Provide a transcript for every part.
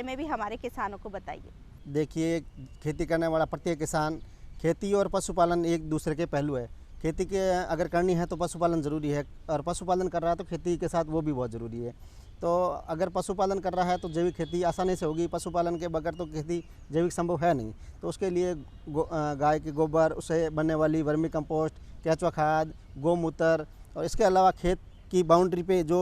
में भी हमारे किसानों को बताइए। देखिए, खेती करने वाला प्रत्येक किसान, खेती और पशुपालन एक दूसरे के पहलू है। खेती के अगर करनी है तो पशुपालन ज़रूरी है, और पशुपालन कर रहा है तो खेती के साथ वो भी बहुत ज़रूरी है। तो अगर पशुपालन कर रहा है तो जैविक खेती आसानी से होगी, पशुपालन के बगैर तो खेती जैविक संभव है नहीं। तो उसके लिए गाय के गोबर, उससे बनने वाली वर्मी कंपोस्ट, केंचुआ खाद, गौमूत्र, और इसके अलावा खेत की बाउंड्री पे जो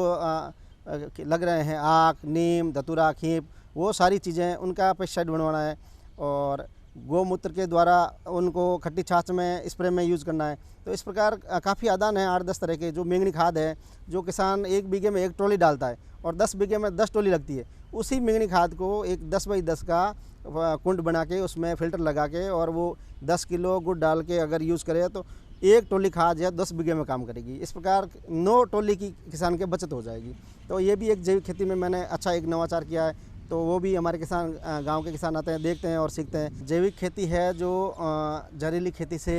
लग रहे हैं आक, नीम, धतूरा, खींप, वो सारी चीज़ें उनका पेस्टिसाइड बनवाना है। और गौमूत्र के द्वारा उनको खट्टी छाछ में स्प्रे में यूज़ करना है। तो इस प्रकार काफ़ी आदान है 8-10 तरह के। जो मेंगनी खाद है, जो किसान 1 बीघे में 1 ट्रॉली डालता है और 10 बीघे में 10 ट्रॉली लगती है, उसी मेंगनी खाद को एक 10 बाई 10 का कुंड बना के उसमें फ़िल्टर लगा के और वो 10 किलो गुड़ डाल के अगर यूज़ करे तो 1 ट्रॉली खाद या 10 बीघे में काम करेगी। इस प्रकार 9 ट्रॉली की किसान के बचत हो जाएगी। तो ये भी एक जैविक खेती में मैंने अच्छा एक नवाचार किया है। तो वो भी हमारे किसान, गांव के किसान आते हैं, देखते हैं और सीखते हैं। जैविक खेती है जो जहरीली खेती से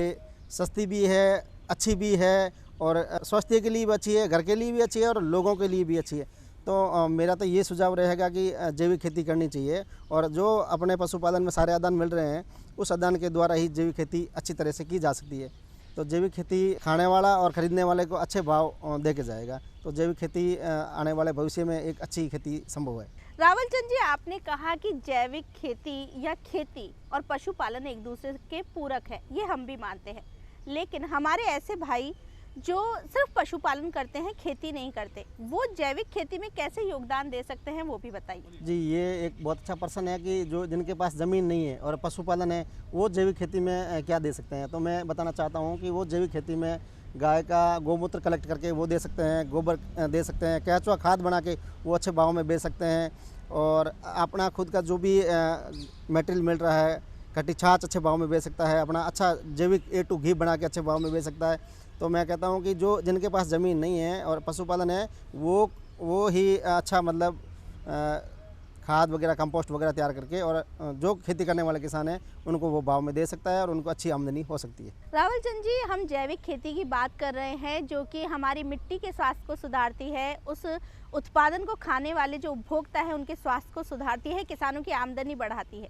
सस्ती भी है, अच्छी भी है, और स्वास्थ्य के लिए भी अच्छी है, घर के लिए भी अच्छी है और लोगों के लिए भी अच्छी है। तो मेरा तो ये सुझाव रहेगा कि जैविक खेती करनी चाहिए, और जो अपने पशुपालन में सारे आदान मिल रहे हैं, उस आदान के द्वारा ही जैविक खेती अच्छी तरह से की जा सकती है। तो जैविक खेती खाने वाला और ख़रीदने वाले को अच्छे भाव दे के जाएगा। तो जैविक खेती आने वाले भविष्य में एक अच्छी खेती संभव है। रावल चंद जी, आपने कहा कि जैविक खेती या खेती और पशुपालन एक दूसरे के पूरक है, ये हम भी मानते हैं। लेकिन हमारे ऐसे भाई जो सिर्फ पशुपालन करते हैं, खेती नहीं करते, वो जैविक खेती में कैसे योगदान दे सकते हैं, वो भी बताइए। जी, ये एक बहुत अच्छा प्रश्न है कि जो जिनके पास ज़मीन नहीं है और पशुपालन है, वो जैविक खेती में क्या दे सकते हैं। तो मैं बताना चाहता हूँ कि वो जैविक खेती में गाय का गौमूत्र कलेक्ट करके वो दे सकते हैं, गोबर दे सकते हैं, केंचुआ खाद बना के वो अच्छे भाव में बेच सकते हैं, और अपना खुद का जो भी मटेरियल मिल रहा है, खट्टी छाछ अच्छे भाव में बेच सकता है, अपना अच्छा जैविक A2 घी बना के अच्छे भाव में बेच सकता है। तो मैं कहता हूँ कि जो जिनके पास ज़मीन नहीं है और पशुपालन है, वो ही अच्छा मतलब खाद वगैरह, कंपोस्ट वगैरह तैयार करके, और जो खेती करने वाले किसान हैं उनको वो भाव में दे सकता है और उनको अच्छी आमदनी हो सकती है। रावल चंद जी, हम जैविक खेती की बात कर रहे हैं जो कि हमारी मिट्टी के स्वास्थ्य को सुधारती है, उस उत्पादन को खाने वाले जो उपभोक्ता है उनके स्वास्थ्य को सुधारती है, किसानों की आमदनी बढ़ाती है।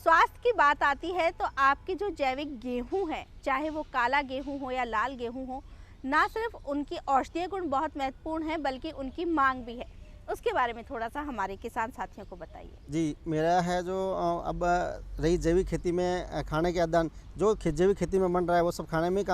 स्वास्थ्य की बात आती है तो आपकी जो जैविक गेहूं है, चाहे वो काला गेहूं हो या लाल गेहूं हो, ना सिर्फ उनकी औषधीय गुण बहुत महत्वपूर्ण है बल्कि उनकी मांग भी है। उसके बारे में थोड़ा सा हमारे किसान साथियों को बताइए। जी, मेरा है जो अब रही जैविक खेती में खाने के आदान जो जैविक खेती में बन रहा है वो सब खाने में ही काम